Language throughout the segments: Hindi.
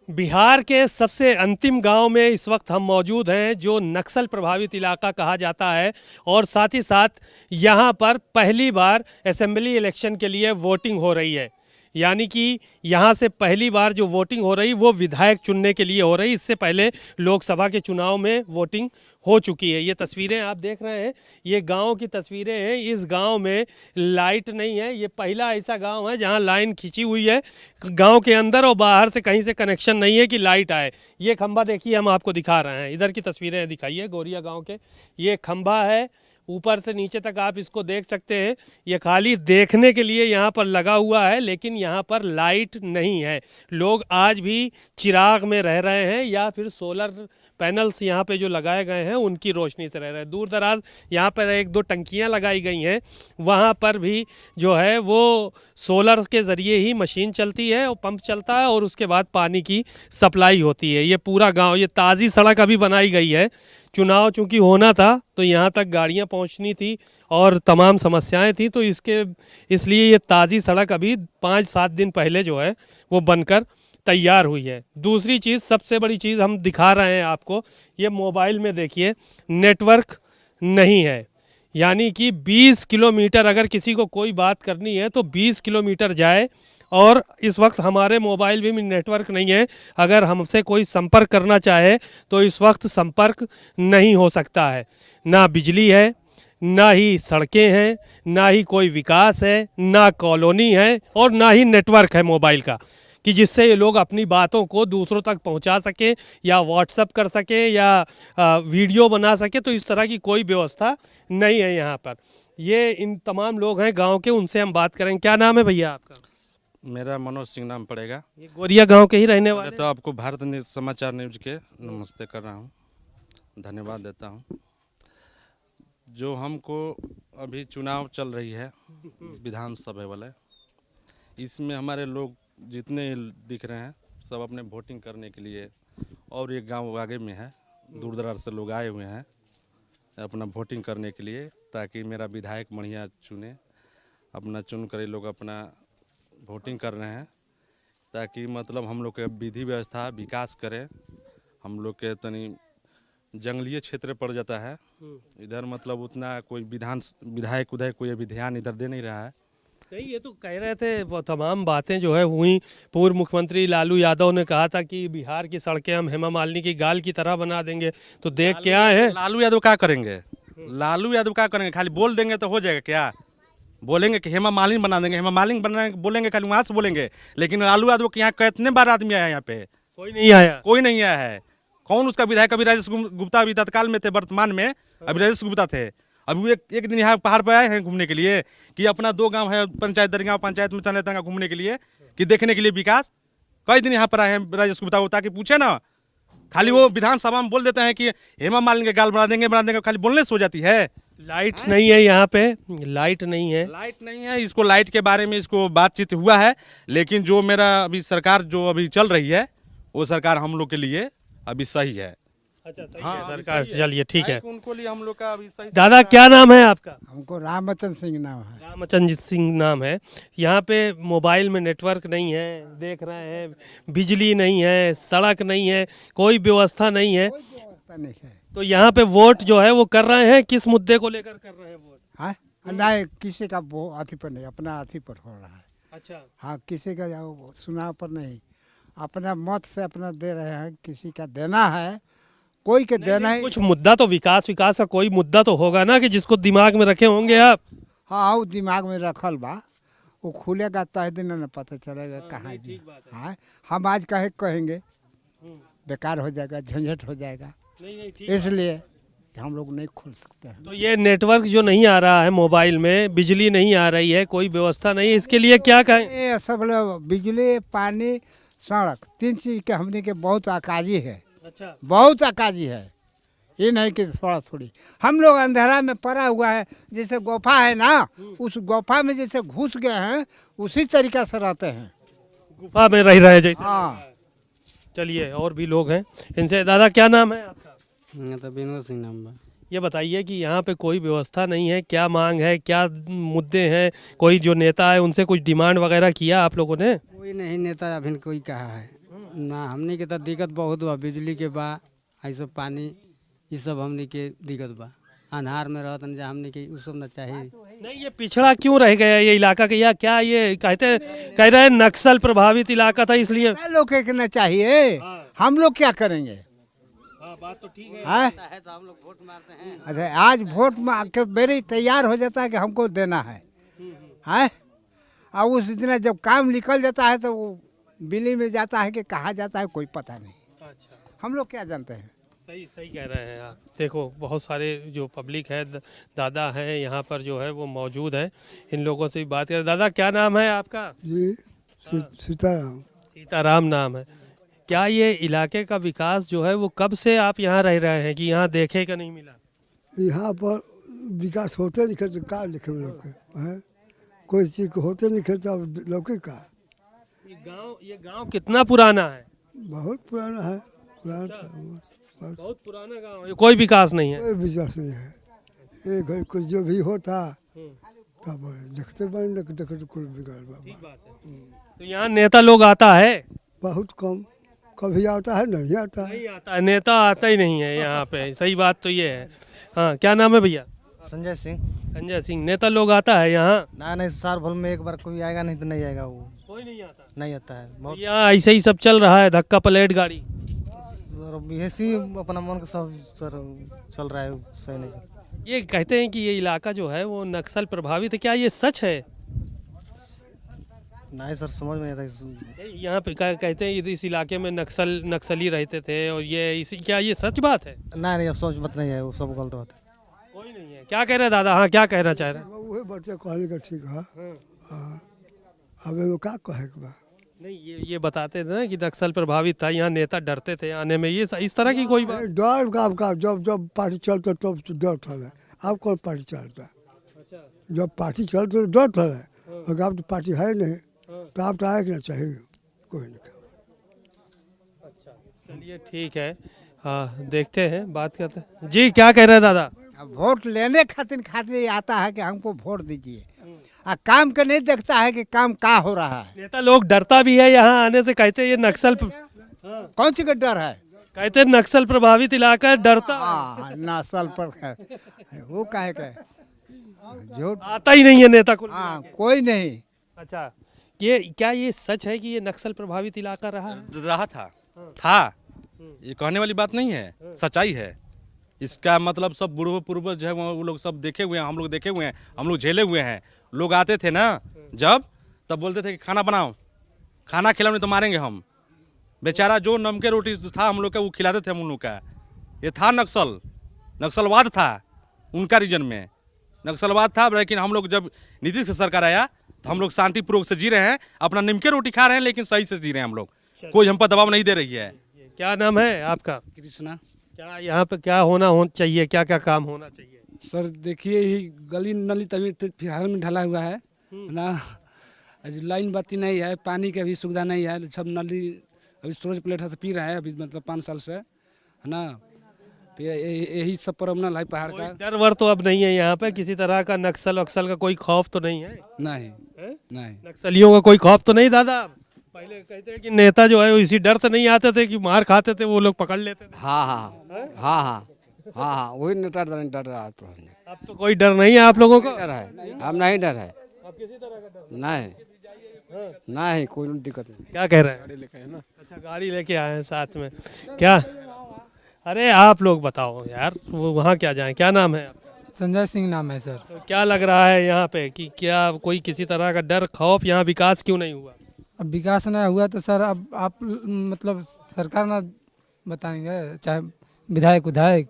बिहार के सबसे अंतिम गांव में इस वक्त हम मौजूद हैं, जो नक्सल प्रभावित इलाका कहा जाता है। और साथ ही साथ यहां पर पहली बार असेंबली इलेक्शन के लिए वोटिंग हो रही है। यानी कि यहाँ से पहली बार जो वोटिंग हो रही वो विधायक चुनने के लिए हो रही। इससे पहले लोकसभा के चुनाव में वोटिंग हो चुकी है। ये तस्वीरें आप देख रहे हैं, ये गांव की तस्वीरें हैं। इस गांव में लाइट नहीं है। ये पहला ऐसा गांव है जहां लाइन खींची हुई है। गांव के अंदर और बाहर से कहीं से कनेक्शन नहीं है कि लाइट आए। ये खंभा देखिए, हम आपको दिखा रहे हैं। इधर की तस्वीरें दिखाइए गोरिया गाँव के। ये खंभा है, ऊपर से नीचे तक आप इसको देख सकते हैं। ये खाली देखने के लिए यहाँ पर लगा हुआ है, लेकिन यहाँ पर लाइट नहीं है। लोग आज भी चिराग में रह रहे हैं या फिर सोलर पैनल्स यहाँ पे जो लगाए गए हैं उनकी रोशनी से रह रहे हैं। दूर दराज यहाँ पर एक दो टंकियाँ लगाई गई हैं, वहाँ पर भी जो है वो सोलर के ज़रिए ही मशीन चलती है और पंप चलता है और उसके बाद पानी की सप्लाई होती है। ये पूरा गाँव, ये ताज़ी सड़क अभी बनाई गई है। चुनाव चूंकि होना था तो यहाँ तक गाड़ियाँ पहुँचनी थी और तमाम समस्याएं थी, तो इसलिए ये ताज़ी सड़क अभी 5-7 दिन पहले जो है वो बनकर तैयार हुई है। दूसरी चीज़, सबसे बड़ी चीज़ हम दिखा रहे हैं आपको, ये मोबाइल में देखिए नेटवर्क नहीं है। यानी कि 20 किलोमीटर अगर किसी को कोई बात करनी है तो 20 किलोमीटर जाए, और इस वक्त हमारे मोबाइल में भी नेटवर्क नहीं है। अगर हमसे कोई संपर्क करना चाहे तो इस वक्त संपर्क नहीं हो सकता है। ना बिजली है, ना ही सड़कें हैं, ना ही कोई विकास है, ना कॉलोनी है और ना ही नेटवर्क है मोबाइल का कि जिससे ये लोग अपनी बातों को दूसरों तक पहुंचा सके या व्हाट्सअप कर सके या वीडियो बना सके। तो इस तरह की कोई व्यवस्था नहीं है यहाँ पर। ये इन तमाम लोग हैं गांव के, उनसे हम बात करेंगे। क्या नाम है भैया आपका? मेरा मनोज सिंह नाम पड़ेगा। ये गोरिया गांव के ही रहने मैं वाले? तो आपको भारत समाचार न्यूज के नमस्ते कर रहा हूँ, धन्यवाद देता हूँ। जो हमको अभी चुनाव चल रही है विधानसभा वाले, इसमें हमारे लोग जितने दिख रहे हैं सब अपने वोटिंग करने के लिए, और ये गांव आगे में है, दूर दराज से लोग आए हुए हैं अपना वोटिंग करने के लिए, ताकि मेरा विधायक बढ़िया चुने। अपना चुन कर लोग अपना वोटिंग कर रहे हैं ताकि मतलब हम लोग के विधि व्यवस्था विकास करें। हम लोग के तनी जंगलीय क्षेत्र पड़ जाता है इधर, मतलब उतना कोई विधायक उधर कोई अभी ध्यान इधर दे नहीं रहा है। नहीं, ये तो कह रहे थे, वो तमाम बातें जो है हुई। पूर्व मुख्यमंत्री लालू यादव ने कहा था कि बिहार की सड़कें हम हेमा मालिनी की गाल की तरह बना देंगे। तो देख क्या है, लालू यादव क्या करेंगे? लालू यादव क्या करेंगे? खाली बोल देंगे तो हो जाएगा क्या? बोलेंगे कि हेमा मालिनी बना देंगे, हेमा मालिनी बना बोलेंगे, खाली वहाँ से बोलेंगे। लेकिन लालू यादव के यहाँ कितने बार आदमी आया? यहाँ पे कोई नहीं आया। कोई नहीं आया है। कौन उसका विधायक? अभी राजेश गुप्ता अभी तत्काल में थे, वर्तमान में अभी राजेश गुप्ता थे। अभी एक दिन यहाँ पहाड़ पर आए हैं घूमने के लिए कि अपना 2 गांव है पंचायत दरगांव पंचायत में चले जाते हैं घूमने के लिए कि देखने के लिए विकास। कई दिन यहाँ पर आए हैं राजेश गुप्ता को, ताकि पूछे ना। खाली वो विधानसभा में बोल देते हैं कि हेमा मालिनी के गाल बना देंगे, खाली बोलने से हो जाती है। लाइट नहीं है यहाँ पे, लाइट नहीं है। लाइट नहीं है। इसको लाइट के बारे में इसको बातचीत हुआ है, लेकिन जो मेरा अभी सरकार जो अभी चल रही है वो सरकार हम लोग के लिए अभी सही है। अच्छा, सही हाँ, है सरकार, चलिए ठीक है। उनको लिए हम लोग का अभी सही। दादा क्या नाम है आपका? हमको रामचंद्र सिंह नाम है। रामचंद्र सिंह नाम है। यहाँ पे मोबाइल में नेटवर्क नहीं है, देख रहे हैं, बिजली नहीं है, सड़क नहीं है, कोई व्यवस्था नहीं है। कोई व्यवस्था नहीं है। तो यहाँ पे वोट जो है वो कर रहे हैं, किस मुद्दे को लेकर कर रहे हैं वोट? हाँ, नहीं किसी का वो अथी पर नहीं, अपना अथी पर हो रहा है। अच्छा, हाँ, किसी का चुनाव पर नहीं, अपना मत से अपना दे रहे हैं। किसी का देना है, कोई के देना है। कुछ मुद्दा तो विकास का कोई मुद्दा तो होगा ना कि जिसको दिमाग में रखे होंगे आप। हाँ, वो दिमाग में रखल बा, वो खुलेगा तह दिन न पता चलेगा कहाँ भी। हाँ, हम आज कहेंगे बेकार हो जाएगा, झंझट हो जाएगा, इसलिए हम लोग नहीं खुल सकते हैं। तो ये नेटवर्क जो नहीं आ रहा है मोबाइल में, बिजली नहीं आ रही है, कोई व्यवस्था नहीं है, इसके लिए क्या कहें? ये सब लोग बिजली, पानी, सड़क, 3 चीज के हमने के बहुत अकाजी है। अच्छा, बहुत अकाजी है, ये नहीं कि थोड़ा थोड़ी। हम लोग अंधेरा में पड़ा हुआ है, जैसे गुफा है ना, उस गुफा में जैसे घुस गए हैं उसी तरीका से रहते हैं। गुफा में रह रहे जैसे। हाँ, चलिए, और भी लोग हैं इनसे। दादा क्या नाम है आपका? तो विनोद सिंह नाम बा। ये बताइए कि यहाँ पे कोई व्यवस्था नहीं है, क्या मांग है, क्या मुद्दे हैं? कोई जो नेता है उनसे कुछ डिमांड वगैरह किया आप लोगों ने? कोई नहीं नेता अभी कोई कहा है। ना हमनी के तो दिक्कत बहुत बा, बिजली के बा, आई सब पानी, ये सब हमनी के दिक्कत बा। अनहार में रहतन जा हमनी के उ सब ना चाहिए। नहीं, ये पिछड़ा क्यों रह गया ये इलाका के, या क्या ये कह रहे हैं नक्सल प्रभावित इलाका था इसलिए? लोग कहना चाहिए, हम लोग क्या करेंगे? बात तो ठीक है। है तो हम लोग वोट मारते हैं। अच्छा, आज वोट मांग के मेरे तैयार हो जाता है कि हमको देना है और उस दिन जब काम निकल जाता है तो वो बिल्ली में जाता है कि कहाँ जाता है कोई पता नहीं। अच्छा, हम लोग क्या जानते हैं? सही सही कह रहे हैं आप। देखो बहुत सारे जो पब्लिक है, दादा हैं यहाँ पर जो है वो मौजूद है, इन लोगों से भी बात करें। दादा क्या नाम है आपका? जी सीताराम। सीताराम नाम है। क्या ये इलाके का विकास जो है वो कब से आप यहाँ रह रहे हैं कि यहाँ देखे का नहीं मिला? यहाँ पर विकास होते नहीं खेलते का लिखे लोग के हैं, कोई चीज को होते नहीं खेलते अब लौके का। ये गांव कितना पुराना है? बहुत पुराना है, पुराना था, बहुत पुराना गांव है, कोई विकास नहीं है। कोई विकास नहीं है। एक घर कुछ जो भी होता तब देखते बने देखते कुल बिगड़ बाबा। तो यहाँ नेता लोग आता है? बहुत कम, कभी आता है नहीं आता है। नहीं आता है, नेता आता ही नहीं है यहाँ पे। सही बात तो ये है। हाँ, क्या नाम है भैया? संजय सिंह। संजय सिंह। नेता लोग आता है यहाँ? ना नहीं, साल भर में एक बार कोई आएगा, नहीं तो नहीं आएगा, वो कोई नहीं आता। नहीं आता है बहुत। यहाँ ऐसे ही सब चल रहा है, धक्का पलट गाड़ी। सर ऐसी अपना मन का सब सर चल रहा है, सही नहीं चल। ये कहते हैं कि ये इलाका जो है वो नक्सल प्रभावित है, क्या ये सच है? नहीं सर, समझ में नहीं आता। यहाँ पे कहते हैं इस इलाके में नक्सली रहते थे और क्या ये सच बात है? नहीं अब सोच मत नहीं है, वो सब गलत बात है। कोई नहीं है। क्या कह रहे हैं दादा? हाँ, क्या कहना चाह रहे हैं? वही बच्चे कहने का ठीक है। हाँ, अब वो क्या कहे के बा? नहीं, ये बताते थे ना कि नक्सल प्रभावित था, यहाँ नेता डरते थे आने में, ये इस तरह की कोई बात? डर का जब जब पार्टी चलता तब तो डर था। अब कौन पार्टी चलता? अच्छा, जब पार्टी चलती तो डर था, अगर अब तो पार्टी है नहीं तो आप तो आए कि ना चाहिए कोई नहीं। अच्छा, चलिए ठीक है। हाँ, देखते हैं, बात करते हैं। जी, क्या कह रहे हैं दादा? अब वोट लेने खातिर आता है कि हमको वोट दीजिए, और काम का नहीं देखता है कि काम का हो रहा है। नेता लोग डरता भी है यहाँ आने से, कहते हैं ये नक्सल कौन सी का डर है? कहते हैं नक्सल प्रभावित इलाका है, डरता है। हाँ, नस्ल पर है। वो काहे का झूठ। आता ही नहीं है नेता को। हाँ, कोई नहीं। अच्छा, ये सच है कि ये नक्सल प्रभावित इलाका रहा है? रहा था। ये कहने वाली बात नहीं है, सच्चाई है। इसका मतलब सब पूर्वज जो है वो लोग सब देखे हुए हैं, हम लोग देखे हुए हैं, हम लोग झेले हुए हैं। लोग आते थे ना जब, तब बोलते थे कि खाना बनाओ, खाना खिलाओ नहीं तो मारेंगे हम। बेचारा जो नमके रोटी था हम लोग का वो खिलाते थे हम उन लोग का। ये था नक्सलवाद था उनका रीजन में, नक्सलवाद था। लेकिन हम लोग जब नीतीश की सरकार आया तो हम लोग शांतिपूर्वक से जी रहे हैं, अपना निमके रोटी खा रहे हैं, लेकिन सही से जी रहे हैं हम लोग, कोई हम पर दबाव नहीं दे रही है। क्या नाम है आपका? कृष्णा। क्या यहाँ पे क्या होना चाहिए, क्या क्या काम होना चाहिए? सर देखिए, ये गली नली तभी फिलहाल में ढला हुआ है ना। लाइन बत्ती नहीं है, पानी की भी सुविधा नहीं है। सब नली अभी स्टोरेज प्लेट से पी रहे हैं अभी, मतलब 5 साल से, है ना। फिर यही सब प्रॉब्लम है पहाड़ का। डर वर तो अब नहीं है यहाँ पे, किसी तरह का नक्सल वक्सल का कोई खौफ तो नहीं है? नहीं है? नहीं। नक्सलियों का कोई खौफ तो नहीं दादा? पहले कहते हैं कि नेता जो है वो इसी डर से नहीं आते थे कि मार खाते थे, वो लोग पकड़ लेते थे। हाँ हाँ हाँ हाँ हाँ हाँ, वही नेता डर रहा तो अब तो कोई डर नहीं है आप लोगों को? डर है, हम नहीं डर है। अब किसी तरह का डर नहीं नहीं, कोई दिक्कत नहीं। क्या कह रहे हैं? अच्छा, गाड़ी लेके आए हैं साथ में क्या? अरे आप लोग बताओ यार, वो वहाँ क्या जाएं? क्या नाम है आपका? संजय सिंह नाम है सर। तो क्या लग रहा है यहाँ पे कि क्या कोई किसी तरह का डर खौफ, यहाँ विकास क्यों नहीं हुआ? अब विकास नहीं हुआ तो सर अब आप मतलब सरकार ना बताएंगे, चाहे विधायक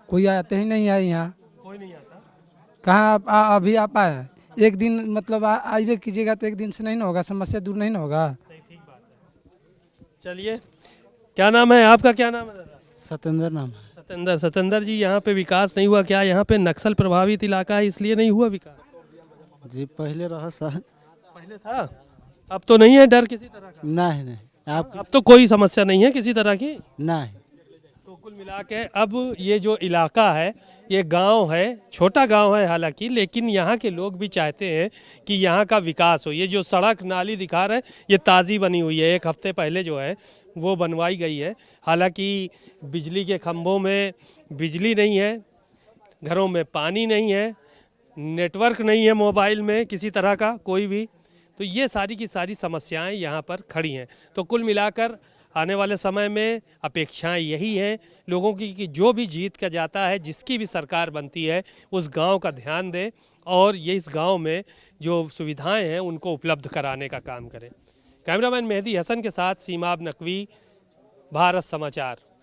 कोई आते ही नहीं है यहाँ। कोई नहीं आता। कहाँ आप अभी आप आए हैं? एक दिन मतलब आइए कीजिएगा तो एक दिन से नहीं ना होगा, समस्या दूर नहीं ना होगा। ठीक बात है। चलिए, क्या नाम है आपका? क्या नाम है दादा? सत्येंद्र नाम है। सत्येंद्र जी, यहाँ पे विकास नहीं हुआ क्या? यहाँ पे नक्सल प्रभावित इलाका है इसलिए नहीं हुआ विकास? जी पहले रहा सर। पहले था, अब तो नहीं है डर किसी तरह का? नहीं नहीं, आप अब तो कोई समस्या नहीं है किसी तरह की? नहीं। तो कुल मिला के अब ये जो इलाका है ये गांव है, छोटा गांव है हालांकि, लेकिन यहाँ के लोग भी चाहते हैं कि यहाँ का विकास हो। ये जो सड़क नाली दिखा रहे हैं ये ताज़ी बनी हुई है, 1 हफ्ते पहले जो है वो बनवाई गई है। हालांकि बिजली के खंभों में बिजली नहीं है, घरों में पानी नहीं है, नेटवर्क नहीं है मोबाइल में किसी तरह का कोई भी। तो ये सारी की सारी समस्याएं यहाँ पर खड़ी हैं। तो कुल मिलाकर आने वाले समय में अपेक्षाएं यही हैं लोगों की कि जो भी जीत का जाता है, जिसकी भी सरकार बनती है, उस गांव का ध्यान दे और ये इस गांव में जो सुविधाएं हैं उनको उपलब्ध कराने का काम करें। कैमरामैन मेहदी हसन के साथ सीमाब नकवी, भारत समाचार।